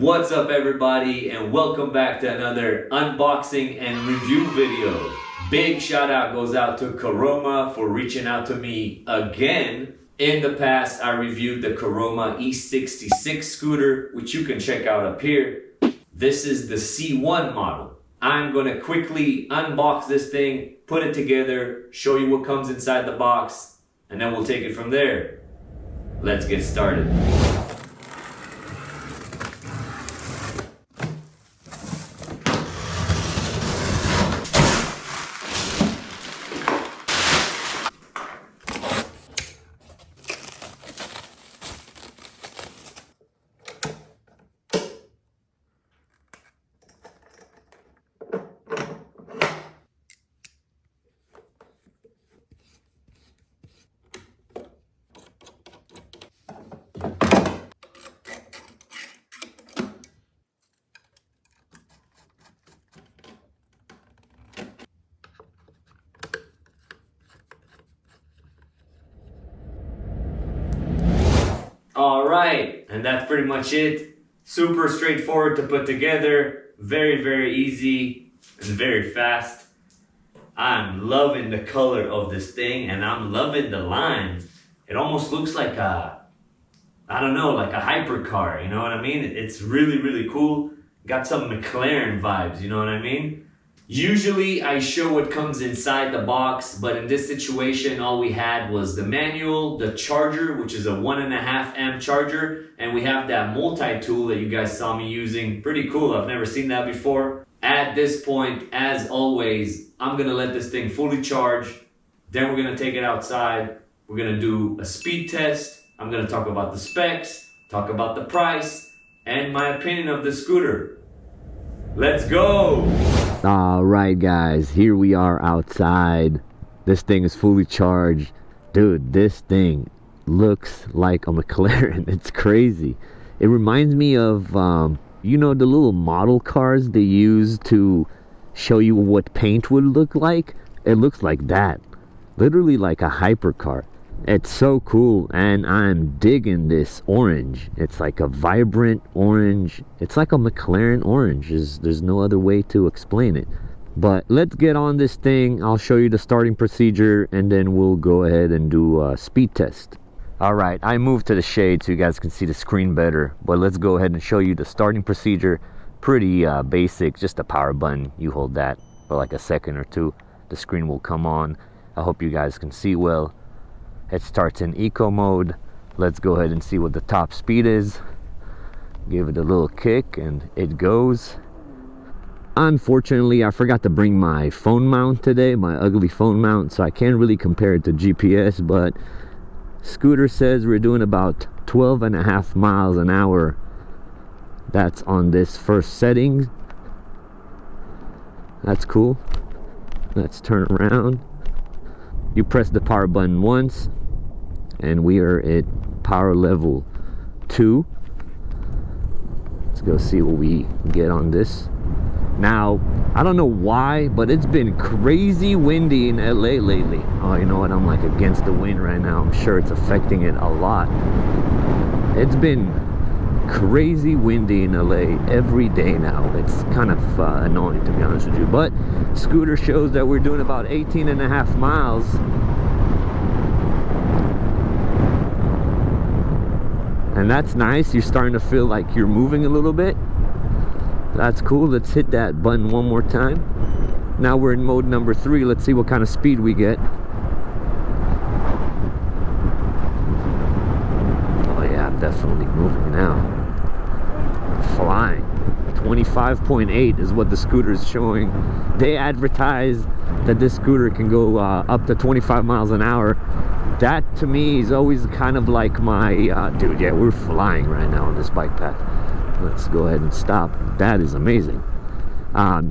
What's up everybody, and welcome back to another unboxing and review video. Big shout out goes out to Caroma for reaching out to me again. In the past, I reviewed the Caroma E66 scooter, which you can check out up here. This is the C1 model. I'm gonna quickly unbox this thing, put it together, show you what comes inside the box, and then we'll take it from there. Let's get started. Alright, and that's pretty much it. Super straightforward to put together. Very easy and very fast. I'm loving the color of this thing and I'm loving the lines. It almost looks like a, I don't know, like a hypercar, you know what I mean? It's really cool. Got some McLaren vibes, you know what I mean? Usually I show what comes inside the box, but in this situation all we had was the manual, the charger, which is a 1.5 amp charger, and we have that multi-tool that you guys saw me using. Pretty cool, I've never seen that before. At this point, as always, I'm gonna let this thing fully charge, then we're gonna take it outside, we're gonna do a speed test, I'm gonna talk about the specs, talk about the price, and my opinion of the scooter. Let's go! Alright guys, here we are outside. This thing is fully charged. Dude, this thing looks like a McLaren. It's crazy. It reminds me of, you know, the little model cars they use to show you what paint would look like? It looks like that. Literally like a hypercar. It's so cool, and I'm digging this orange. It's like a vibrant orange. It's like a McLaren orange. There's no other way to explain it. But let's get on this thing. I'll show you the starting procedure and then we'll go ahead and do a speed test. Alright, I moved to the shade so you guys can see the screen better. But let's go ahead and show you the starting procedure. Pretty basic, just a power button. You hold that for like a second or two. The screen will come on. I hope you guys can see well. It starts in eco mode. Let's go ahead and see what the top speed is. Give it a little kick and it goes. Unfortunately, I forgot to bring my phone mount today, my ugly phone mount, so I can't really compare it to GPS, but scooter says we're doing about 12.5 miles an hour. That's on this first setting. That's cool. Let's turn around. You press the power button once and we are at power level 2. Let's go see what we get on this. Now, I don't know why, but it's been crazy windy in LA lately. Oh, you know what? I'm like against the wind right now. I'm sure it's affecting it a lot. It's been crazy windy in LA every day now. It's kind of annoying, to be honest with you, but scooter shows that we're doing about 18.5 miles. And that's nice. You're starting to feel like you're moving a little bit. That's cool. Let's hit that button one more time. Now we're in mode number 3. Let's see what kind of speed we get. Oh yeah, I'm definitely moving now. Flying. 25.8 is what the scooter is showing. They advertise that this scooter can go up to 25 miles an hour. That to me is always kind of like my dude. Yeah, we're flying right now on this bike path. Let's go ahead and stop. That is amazing.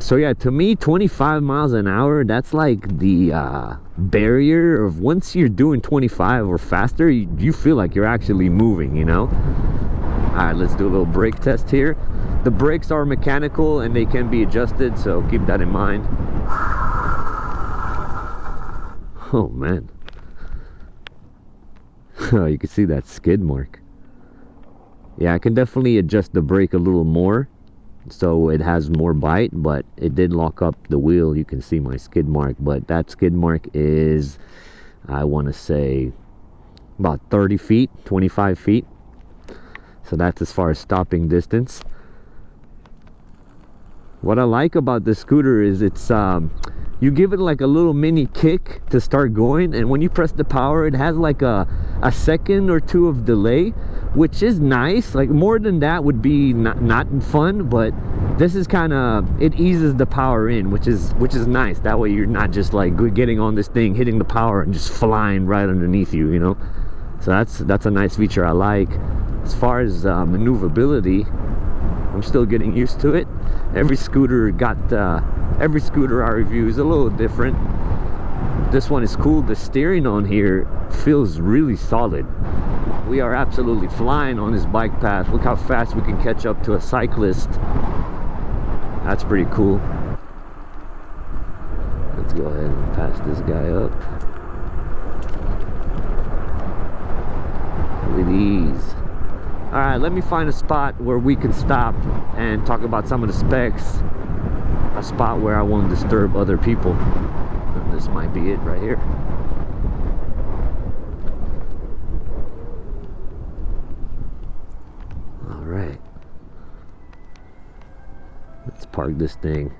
So yeah, to me 25 miles an hour, that's like the barrier of once you're doing 25 or faster, you feel like you're actually moving, you know. Alright, let's do a little brake test here. The brakes are mechanical and they can be adjusted, so keep that in mind. Oh man. Oh, you can see that skid mark. Yeah, I can definitely adjust the brake a little more so it has more bite, but it did lock up the wheel. You can see my skid mark, but that skid mark is, I want to say, about 30 feet, 25 feet. So that's as far as stopping distance. What I like about this scooter is it's you give it like a little mini kick to start going, and when you press the power, it has like a second or two of delay, which is nice. Like more than that would be not fun, but this is kind of, it eases the power in, which is nice. That way you're not just like getting on this thing, hitting the power and just flying right underneath you, you know. So that's a nice feature I like. As far as maneuverability, I'm still getting used to it. Every scooter I review is a little different. This one is cool. The steering on here feels really solid. We are absolutely flying on this bike path. Look how fast we can catch up to a cyclist. That's pretty cool. Let's go ahead and pass this guy up. Look at these. Alright, let me find a spot where we can stop and talk about some of the specs. A spot where I won't disturb other people. And this might be it right here. Alright. Let's park this thing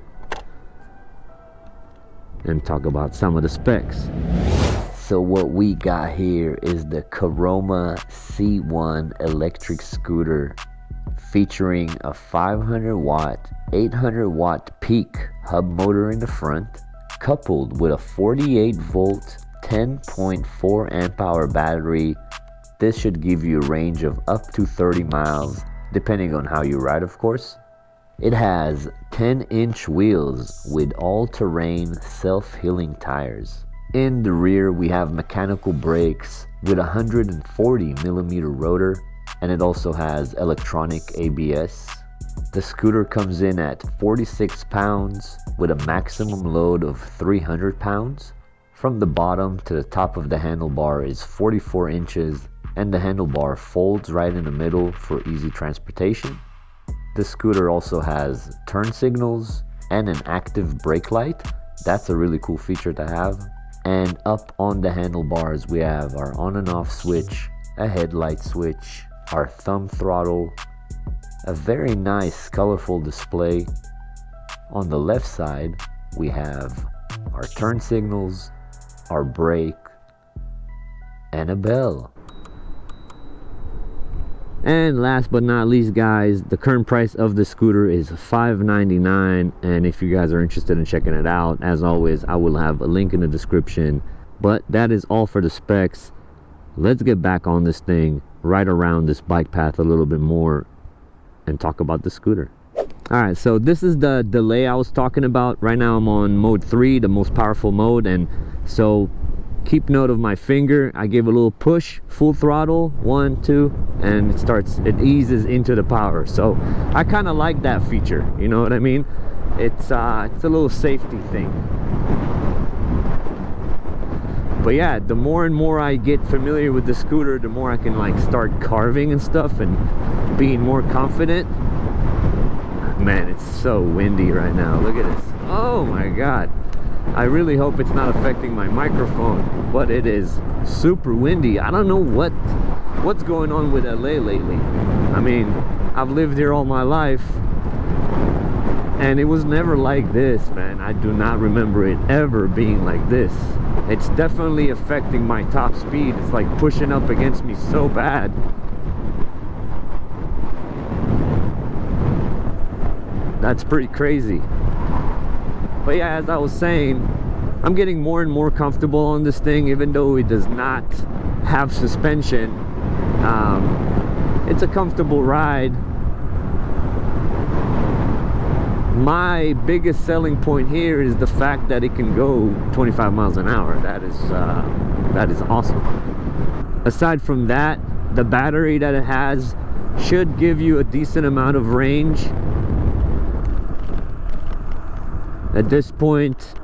and talk about some of the specs. So what we got here is the Caroma C1 electric scooter, featuring a 500 watt, 800 watt peak hub motor in the front, coupled with a 48 volt, 10.4 amp hour battery. This should give you a range of up to 30 miles, depending on how you ride, of course. It has 10-inch wheels with all-terrain self-healing tires. In the rear, we have mechanical brakes with a 140mm rotor, and it also has electronic ABS. The scooter comes in at 46 pounds with a maximum load of 300 pounds. From the bottom to the top of the handlebar is 44 inches, and the handlebar folds right in the middle for easy transportation. The scooter also has turn signals and an active brake light. That's a really cool feature to have. And up on the handlebars, we have our on and off switch, a headlight switch, our thumb throttle, a very nice colorful display. On the left side, we have our turn signals, our brake, and a bell. And last but not least, guys, the current price of the scooter is $599, and if you guys are interested in checking it out, as always, I will have a link in the description. But that is all for the specs. Let's get back on this thing, ride around this bike path a little bit more, and talk about the scooter. Alright, so this is the delay I was talking about. Right now I'm on mode 3, the most powerful mode, and so keep note of my finger. I give a little push, full throttle, 1, 2, and it eases into the power. So I kind of like that feature, you know what I mean? It's a little safety thing. But yeah, the more and more I get familiar with the scooter, the more I can like start carving and stuff and being more confident. Man, it's so windy right now. Look at this. Oh my god. I really hope it's not affecting my microphone, but it is super windy. I don't know what's going on with LA lately. I mean, I've lived here all my life, and it was never like this, man. I do not remember it ever being like this. It's definitely affecting my top speed. It's like pushing up against me so bad. That's pretty crazy. But yeah, as I was saying, I'm getting more and more comfortable on this thing, even though it does not have suspension. It's a comfortable ride. My biggest selling point here is the fact that it can go 25 miles an hour. That is awesome. Aside from that, the battery that it has should give you a decent amount of range. At this point,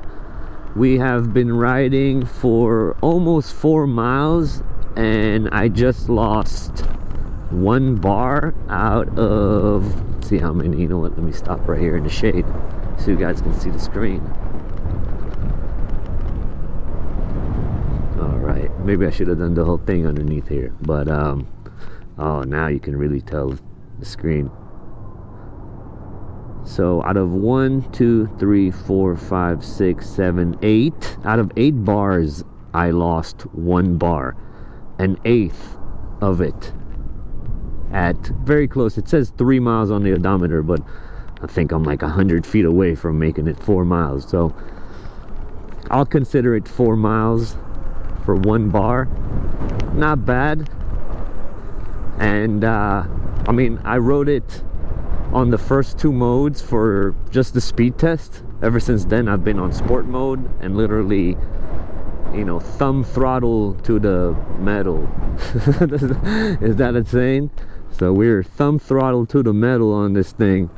we have been riding for almost 4 miles, and I just lost 1 bar out of, let's see how many, you know what, let me stop right here in the shade so you guys can see the screen. Alright, maybe I should have done the whole thing underneath here, but oh, now you can really tell the screen. So out of 1, 2, 3, 4, 5, 6, 7, 8, out of 8 bars, I lost 1 bar, an eighth of it, at very close. It says 3 miles on the odometer, but I think I'm like 100 feet away from making it 4 miles. So I'll consider it 4 miles for 1 bar. Not bad. And I mean, I rode it on the first 2 modes for just the speed test. Ever since then, I've been on sport mode and literally, you know, thumb throttle to the metal. Is that insane? So we're thumb throttle to the metal on this thing.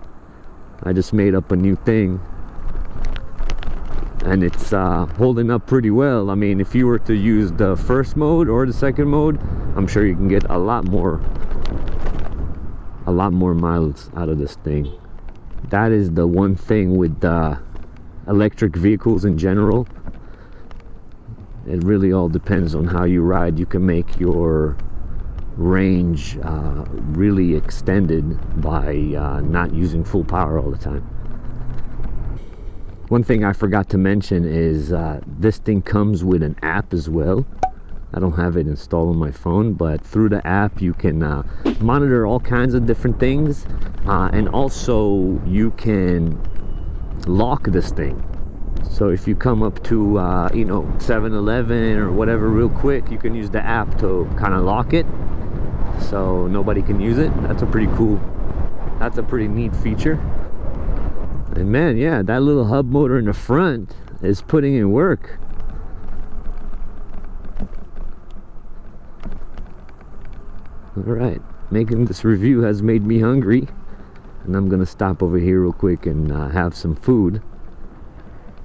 I just made up a new thing, and it's holding up pretty well. I mean, if you were to use the first mode or the second mode, I'm sure you can get a lot more miles out of this thing. That is the one thing with electric vehicles in general. It really all depends on how you ride. You can make your range really extended by not using full power all the time. One thing I forgot to mention is this thing comes with an app as well. I don't have it installed on my phone, but through the app you can monitor all kinds of different things, and also you can lock this thing. So if you come up to you know, 7-Eleven or whatever real quick, you can use the app to kind of lock it so nobody can use it. That's a pretty neat feature. And man, yeah, that little hub motor in the front is putting in work. Alright, making this review has made me hungry, and I'm gonna stop over here real quick and have some food.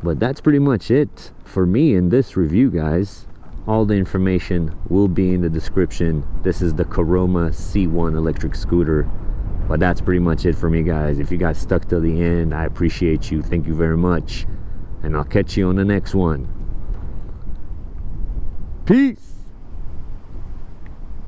But that's pretty much it for me in this review, guys. All the information will be in the description. This is the Caroma C1 electric scooter. But that's pretty much it for me, guys. If you guys stuck till the end, I appreciate you. Thank you very much. And I'll catch you on the next one. Peace!